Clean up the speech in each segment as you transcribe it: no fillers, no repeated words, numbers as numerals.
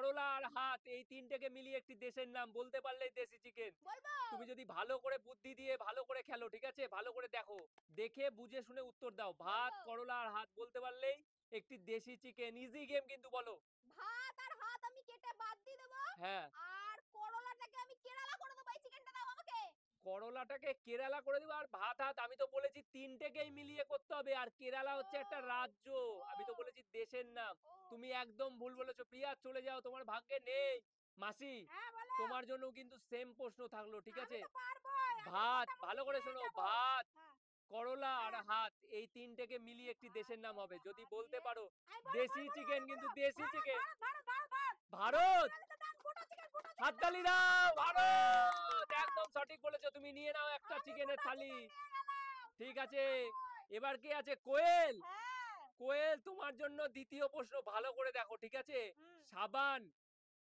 করলা আর হাত, এই তিনটেকে মিলিয়ে একটি দেশের নাম, বলতে পারলেই দেশি চিকেন। বলবো? তুমি যদি ভালো করে বুদ্ধি দিয়ে ভালো করে খেলো, ঠিক আছে, ভালো করে দেখো, দেখে বুঝে শুনে উত্তর দাও। ভাত, বলবো? করলা আর হাত বলতে পারলেই একটি দেশি চিকেন। ইজি গেম কিন্তু, বলো। ভাত আর হাত আমি কেটে বাদ দিয়ে দেবো। হ্যাঁ, আর করলাটাকে আমি কেরালা করে দেবো। এই চিকেনটা দাও আমাকে। করলাটাকে কেরালা করে দিবা, আর ভাত হাত আমি তো বলেছি তিনটেকেই মিলিয়ে করতে হবে, আর কেরালা ও হচ্ছে একটা রাজ্য। ও আমি তো বলেছি দেশের নাম। ও তুমি একদম ভুল বলেছো প্রিয়া, চলে যাও, তোমার ভাগ্যে নেই। মাসি, হ্যাঁ বলো। তোমার জন্য কিন্তু সেম প্রশ্ন থাকলো, ঠিক আমি আছে। তো পারবোই। আমি তো ভাত, মোটামুটি ভালো করে পেরে শোনো, যাবো। ভাত, হ্যাঁ করলা আর হ্যাঁ। হাত, এই তিনটেকে মিলিয়ে একটি ভাত দেশের নাম হবে, করলা যদি হাত বলতে দিয়ে পারো। আমি বলো দেশি বলো বলো চিকেন বলো কিন্তু, বলো। দেশি ভারত চিকেন। ভারত ভারত ভারত ভারত। ভারত। হাততালি দাও, ভারত হ্যাঁ। একদম সঠিক বলেছো। তুমি নিয়ে নাও একটা আমি চিকেনের গোটা থালি। চিকেন নিয়ে গেলাম। ঠিক আমি তো আছে, খাবোই। এবার কে আছে? কোয়েল। হ্যাঁ। কোয়েল, তোমার জন্য দ্বিতীয় প্রশ্ন, ভালো করে দেখো, ঠিক আছে। হুম। সাবান,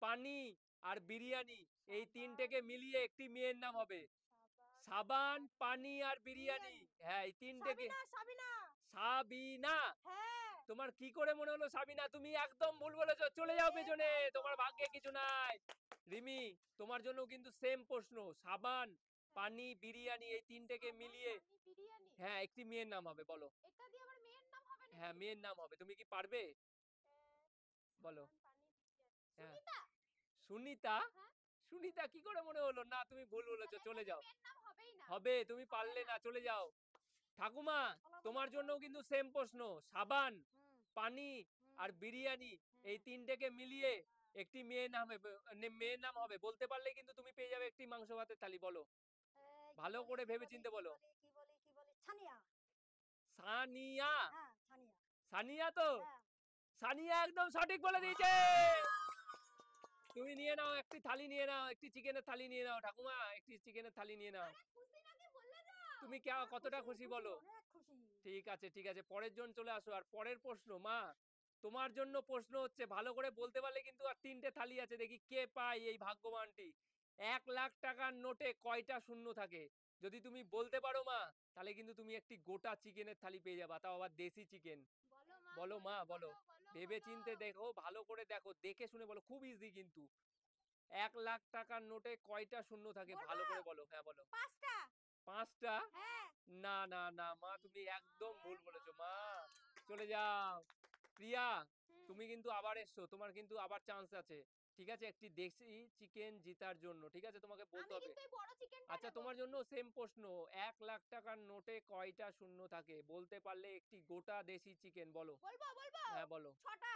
পানি আর বিরিয়ানি, এই সাবান, তিনটেকে মিলিয়ে একটি মেয়ের নাম হবে। সাবান, সাবান, পানি, পানি আর বিরিয়ানি, বিরিয়ানি। হ্যাঁ, এই তিনটেকে। সাবিনা সাবিনা। সাবিনা। হ্যাঁ। তোমার কি করে মনে হলো সাবিনা? তুমি একদম ভুল বলেছো, চলে যাও এ পেছনে, ভাই গো। তোমার ভাগ্যে কিছু নাই। রিমি, তোমার জন্য কিন্তু সেম প্রশ্ন। সাবান, হ্যাঁ। পানি, বিরিয়ানি, এই তিনটেকে সাবান, মিলিয়ে, পানি, বিরিয়ানি। হ্যাঁ, একটি মেয়ের নাম হবে, বলো। এটা দিয়ে আবার মেয়ের নাম হবে হ্যাঁ, নাকি? মেয়ের নাম হবে, তুমি কি পারবে? এ, বলো। সাবান, পানি, বিরিয়ানি। হ্যাঁ, সুনিতা। সুনিতা। হ্যাঁ। সুনিতা কি করে মনে হলো? না, তুমি ভুল বলেছো, তাহলে এটা চলে দিয়ে যাও। মেয়ের নাম হবেই না। হবে, তুমি হবে পারলে না। না, চলে যাও। ঠাকুমা, বলো বলো তোমার বলো। জন্য কিন্তু সেম প্রশ্ন। সাবান, হুম পানি হুম। আর বিরিয়ানি, এই হ্যাঁ তিনটেকে মিলিয়ে হ্যাঁ। একটি মেয়ের নাম হবে, মেয়ের নাম হবে, বলতে পারলে কিন্তু তুমি পেয়ে যাবে একটি মাংস ভাতের থালি, বলো। এই কি ভালো বলি করে কি ভেবে বলি চিনতে কি বলো। বলি কি বলি কি বলি ছানিয়া। সানিয়া। হ্যাঁ ছানিয়া। সানিয়া তো। হ্যাঁ। সানিয়া একদম সঠিক বলে দিয়েছে। তুমি নিয়ে নাও একটি থালি, নিয়ে নাও একটি চিকেনের থালি, নিয়ে নাও ঠাকুমা, একটি চিকেনের থালি নিয়ে নাও। আরে খুশি নাকি বললে যাও। তুমি কতটা খুশি খুশি খুশি বলো। অনেক খুশি। ঠিক আছে, ঠিক আছে, পরের জন চলে আসো। আর পরের প্রশ্ন, মা, তোমার জন্য প্রশ্ন হচ্ছে, ভালো করে বলতে পারলে কিন্তু আর তিনটে থালি আছে, দেখি কে পায় এই ভাগ্যবানটি। 1,00,000 টাকার নোটে কয়টা শূন্য থাকে? যদি তুমি বলতে পারো মা, তাহলে কিন্তু তুমি একটি গোটা চিকেনের থালি পেয়ে যাবা, তাও আবার দেশি চিকেন। বলো মা বলো মা, বলো বলো। বলো বলো ভেবে বলো। চিনতে দেখো, ভালো করে দেখো, দেখে শুনে বলো, খুব ইজি কিন্তু। 1,00,000 টাকার নোটে কয়টা শূন্য থাকে, বলবো? ভালো করে বলো। হ্যাঁ, বলো। 5টা। 5টা? হ্যাঁ। না, না, না মা, তুমি একদম আরে ভুল মা। বলেছো মা। চলে যাও। প্রিয়া, হুম। তুমি কিন্তু আবার এসছো, তোমার কিন্তু আবার চান্স আছে। ঠিক আছে, একটি দেশি চিকেন জিতার জন্য, ঠিক আছে, তোমাকে বলতে আমি হবে। কিন্তু এই বড় চিকেনটা আচ্ছা, নেব। তোমার জন্য সেম প্রশ্ন। 1,00,000 টাকার নোটে কয়টা শূন্য থাকে, বলতে পারলে একটি গোটা দেশি চিকেন, বলো। বলবো বলবো। হ্যাঁ, বলো। 6টা।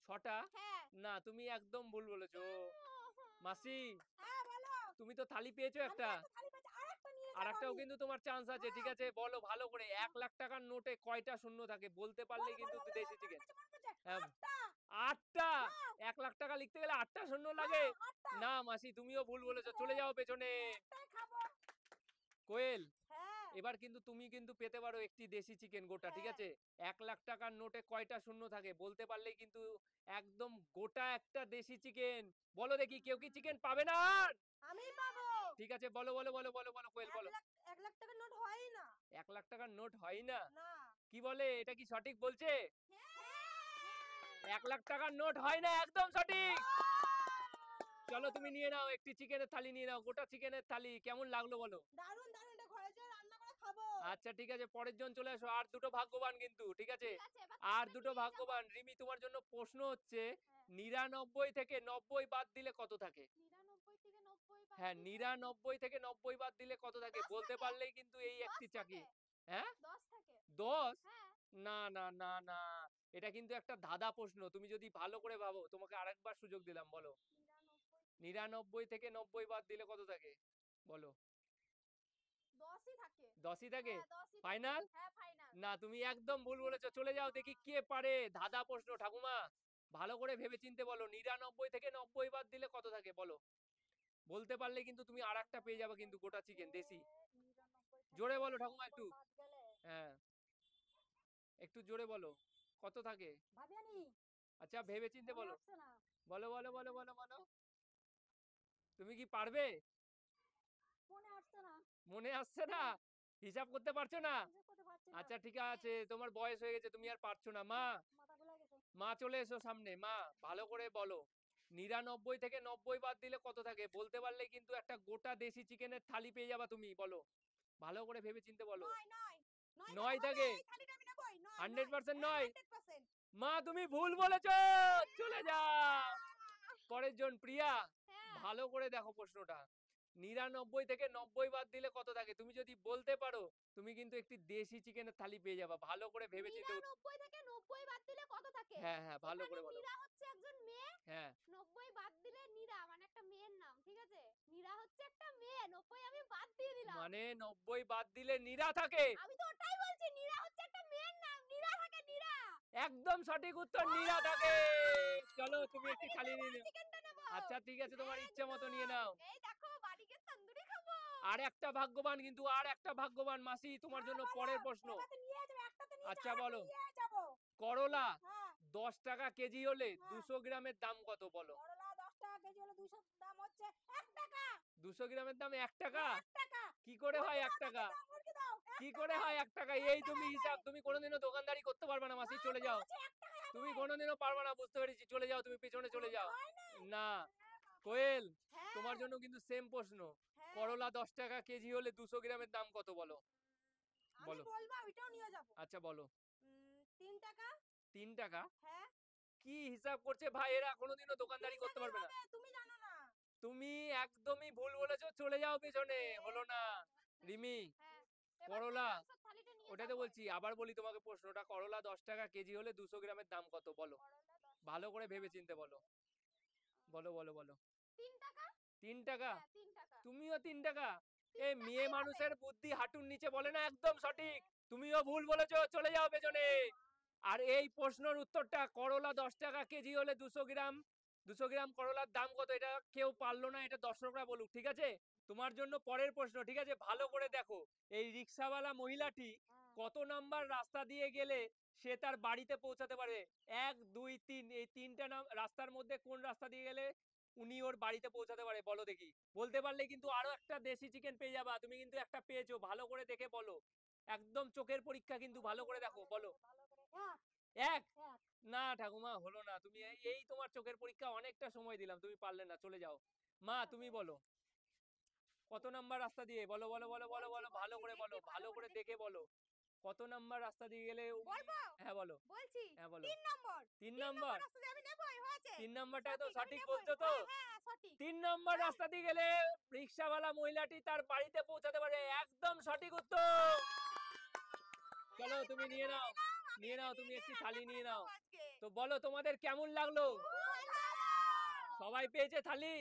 6টা? হ্যাঁ। না, তুমি একদম ভুল বলেছো। কেন? মাসি, হ্যাঁ বলো। তুমি তো থালি পেয়েছো আমি একটা। একটা থালি পেয়েছি আরেকটা নিয়ে আর যাবো একটাও আমি। কিন্তু তোমার চান্স আছে, ঠিক হ্যাঁ। আছে, বলো ভালো করে। 1,00,000 টাকার নোটে কয়টা শূন্য থাকে, বলতে পারলে বলো বলো কিন্তু বলো দেশি মনে চিকেন। পড়ছে মনে পড়ছে। হ্যাঁ, 8টা। 8টা? হ্যাঁ 1,00,000 টাকা লিখতে গেলে 8টা শূন্য লাগে? হ্যাঁ 8টা। না মাসি, তুমিও ভুল বলেছো, চলে যাও পেছনে। একটাই খাবো। কোয়েল, হ্যাঁ এবার কিন্তু তুমি কিন্তু পেতে পারো একটি দেশি চিকেন গোটা, ঠিক হ্যাঁ। আছে। 1,00,000 টাকার নোটে কয়টা শূন্য থাকে, বলতে পারলেই কিন্তু একদম গোটা একটা দেশি চিকেন। বলো দেখি, কেউ কি চিকেন পাবে না আর? আমি পাবো। ঠিক আছে, বলো বলো বলো বলো বলো, কোয়েল এক বলো। লাখ 1 লাখ টাকার নোট হয়ই না। 1,00,000 টাকার নোট হয় না? না। কি বলে, এটা কি সঠিক বলছে? হ্যাঁ। 1,00,000 টাকার নোট হয় না, একদম সঠিক। চলো, তুমি নিয়ে নাও একটি চিকেনের থালি, নিয়ে নাও গোটা চিকেনের থালি। কেমন লাগলো বলো। দারুন দারুন এটা ঘরে যেয়ে রান্না করে খাবো। আচ্ছা, ঠিক আছে, পরের জন চলে আসো। আর দুটো ভাগ্যবান কিন্তু, ঠিক আছে। ঠিক আছে এবার আর তিনটে দুটো নিয়েই যাবো। ভাগ্যবান। রিমি, তোমার জন্য প্রশ্ন হচ্ছে, হ্যাঁ। 99 থেকে 90 বাদ দিলে কত থাকে? 99 থেকে 90 বাদ হ্যাঁ, দিলে 99 থেকে 90 বাদ দিলে কত থাকে, 10 বলতে থাকে। পারলেই কিন্তু এই 10 একটি চাকি। থাকে। হ্যাঁ, 10 থাকে। 10? হ্যাঁ। না, না, না, না, এটা কিন্তু একটা ধাঁধা প্রশ্ন। তুমি যদি ভালো করে ভাবো, তোমাকে আরেকবার সুযোগ দিলাম, বলো। 99 থেকে 99 থেকে 90 বাদ দিলে কত থাকে, বলো। 10ই থাকে। 10ই থাকে? হ্যাঁ 10ই থাকে। ফাইনাল? হ্যাঁ ফাইনাল। না, তুমি একদম ভুল বলেছো, চলে যাও, দেখি কে পারে। ধাঁধা প্রশ্ন ঠাকুমা, ভালো করে ভেবে চিনতে বলো। 99 থেকে 90 বাদ দিলে কত থাকে, বলো। বলতে পারলে কিন্তু তুমি আর একটা পেয়ে যাবে 99 কিন্তু গোটা থেকে চিকেন দেশি। 99 জোরে থেকে বলো ঠাকুমা 90 একটু। বাদ গেলে হ্যাঁ, একটু জোরে বলো, কত থাকে। ভাবিয়ানি আচ্ছা, ভেবে চিনতে মনে বলো। আসছে না। বলো বলো বলো বলো বলো। তুমি কি পারবে? মনে আসছে না। মনে আসছে না? না হিসাব করতে পারছো না? হিসাব করতে পারছি না। আচ্ছা, ঠিক আছে, তোমার বয়স হয়ে গেছে, তুমি আর পারছো না। মা, মাথা ঘুরে গেছে। মা চলে এসো সামনে। মা, ভালো করে বলো। 99 থেকে 90 বাদ দিলে কত থাকে বলতে পারলে কিন্তু একটা গোটা দেশি চিকেনের থালি পেয়ে যাবা তুমি, বলো ভালো করে ভেবে চিন্তে বলো। 9 থাকে? 100% নয়? মা তুমি ভুল বলেছো, চলে যাও। পরের জন প্রিয়া, হ্যাঁ ভালো করে দেখো প্রশ্নটা। 99 থেকে 90 বাদ দিলে কত থাকে? তুমি যদি বলতে পারো তুমি কিন্তু একটি দেশি চিকেনের থালি পেয়ে যাবা। ভালো করে ভেবে চিন্তে 99 থেকে 90 বাদ দিলে কত থাকে? হ্যাঁ, হ্যাঁ, ভালো এখানে করে বলো। মীরা হচ্ছে একজন মেয়ে, হ্যাঁ, 90 বাদ দিলে নীরা মানে একটা মেয়ের নাম, ঠিক আছে? মীরা হচ্ছে একটা মেয়ে, 90 আমি বাদ দিয়ে দিলাম। মানে 90 বাদ দিলে নীরা থাকে। আমি তো ওটাই বলছি, নীরা হচ্ছে একটা মেয়ের নাম, নীরা থাকে নীরা। একদম সঠিক উত্তর, নীরা থাকে। চলো তুমি একটি আমি থালি তো নিয়ে বড় নাও। চিকেনটা নেব। আচ্ছা ঠিক আছে, তোমার ইচ্ছে মতো নিয়ে একদম। নাও। এই দেখো বাড়ি গিয়ে তন্দুরি খাবো। আর একটা ভাগ্যবান, কিন্তু আর একটা ভাগ্যবান মাসি তোমার জন্য পরের প্রশ্ন। এবারে নিয়ে যাবে, একটাতে নিয়ে আচ্ছা যাও, বলো, নিয়ে যাবো। করলা হ্যাঁ 10 টাকা কেজি হলে হ্যাঁ। 200 গ্রামের দাম কত বলো? করলা 10 টাকা কেজি হলে 200 দাম হচ্ছে 1 টাকা। 200 গ্রামের দাম 1 টাকা? 1 টাকা। কি করে হয় মুরগি 1 দাও, টাকা? মুরগি দাও। কি 1 করে টাকা। হয় 1 টাকা? 1 এই তুমি টাকা হিসাব, হবে। তুমি কোনোদিনও দোকানদারি করতে পারবে না মাসি, চলে যাও। বলছি 1 টাকায় হবে। তুমি কোনোদিনও পারবে না, বুঝতে পেরেছি, চলে যাও, তুমি পেছনে চলে তাহলে যাও। হয় নাই? না, বাবা। কোয়েল, হ্যাঁ তোমার জন্য কিন্তু সেম প্রশ্ন। হ্যাঁ। করলা 10 টাকা কেজি হলে 200 গ্রামের দাম কত বলো? আমি বলো। বলবো ওইটাও নিয়ে যাব। আচ্ছা বলো। 3 টাকা। 3 টাকা? হ্যাঁ কি হিসাব করছে ভাই, এরা কোনোদিনও দোকানদারি 3 করতে টাকাই পারবে না। হবে, তুমি জানো না। তুমি একদমই ভুল বলেছো, চলে যাও পেছনে, হলো না। রিমি, হ্যাঁ এবার করলা, মাংসের থালিটা নিয়ে ওটাই তো যাবো। বলছি, আবার বলি তোমাকে প্রশ্নটা, করলা 10 টাকা কেজি হলে 200 গ্রামের দাম কত বলো? করলা 10 ভালো করে টাকা ভেবে দাম চিন্তে বলো। হলে, বলো বলো বলো। 3 টাকা। 3 টাকা? হ্যাঁ 3 টাকা। তুমিও 3 টাকা? 3 এই মেয়ে টাকাই হবে। মানুষের বুদ্ধি হাঁটুর নিচে বলে না, একদম সঠিক। তুমিও ভুল বলেছো, চলে যাও পেছনে। আর এই প্রশ্নের উত্তরটা, করলা 10 টাকা কেজি হলে 200 গ্রাম করলার দাম কত, এটা কেউ পারলো না, এটা দর্শকরা বলুক, ঠিক আছে? তোমার জন্য পরের প্রশ্ন, ঠিক আছে, ভালো করে দেখো। এই রিক্সাওয়ালা মহিলাটি হ্যাঁ। কত নাম্বার রাস্তা দিয়ে গেলে সে তার বাড়িতে পৌঁছাতে পারে? 1 2 3, এই তিনটা নাম রাস্তার মধ্যে কোন রাস্তা দিয়ে গেলে উনি ওর বাড়িতে পৌঁছাতে পারে, বলো দেখি। বলতে পারলে কিন্তু আরো একটা দেশি চিকেন পেয়ে যাবা, তুমি কিন্তু একটা পেয়েছো, ভালো করে দেখে বলো। একদম চোখের পরীক্ষা, কিন্তু ভালো করে দেখো, বলো। ভালো করে। 1? 1 না ঠাকুমা, হলো না। তুমি এই তোমার চোখের পরীক্ষা, অনেকটা সময় দিলাম, তুমি পারলে না, চলে যাও। মা তুমি বলো, কত নাম্বার রাস্তা দিয়ে, বলো বলো বলো বলো বলো, ভালো করে বলো, ভালো করে দেখে বলো। কত নাম্বার রাস্তা দিয়ে গেলে বলবো? হ্যাঁ বলো। বলছি। হ্যাঁ বলো। 3 নম্বর। 3 3 নাম্বার? নম্বর রাস্তা দিয়ে আমি নেবই, হয়েছে। 3 নাম্বারটা তো সঠিক, আমি সঠিক নেবই। বলছো তো? হ্যাঁ হ্যাঁ সঠিক। 3 নাম্বার হ্যাঁ। রাস্তা দিয়ে গেলে রিক্সাওয়ালা মহিলাটি তার বাড়িতে পৌঁছাতে পারে, একদম সঠিক উত্তর। চলো আমি তুমি থালি নিয়ে ধরে নাও, নিলাম, আমি নিয়ে এটা নাও, নিয়ে তুমি গিয়ে একটি রান্না থালি করে নিয়ে নাও। খাবো আজকে। তো বলো তোমাদের কেমন লাগলো? খুবই ভালো। সবাই পেয়েছে থালি?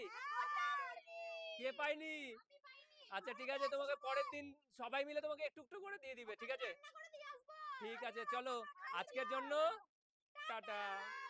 কে পায়নি? আমি পাইনি। আচ্ছা ঠিক ঘরে আছে, আছে তোমাকে পরের সবাই। দিন সবাই মিলে তোমাকে একটু একটু করে দিয়ে দিবে, ঠিক ওখানে আছে? রান্না করে দিয়ে আসবো। ঠিক আমিও আছে, রান্না চলো করে খাইয়ে আজকের দিও। জন্য টাটা। টাটা।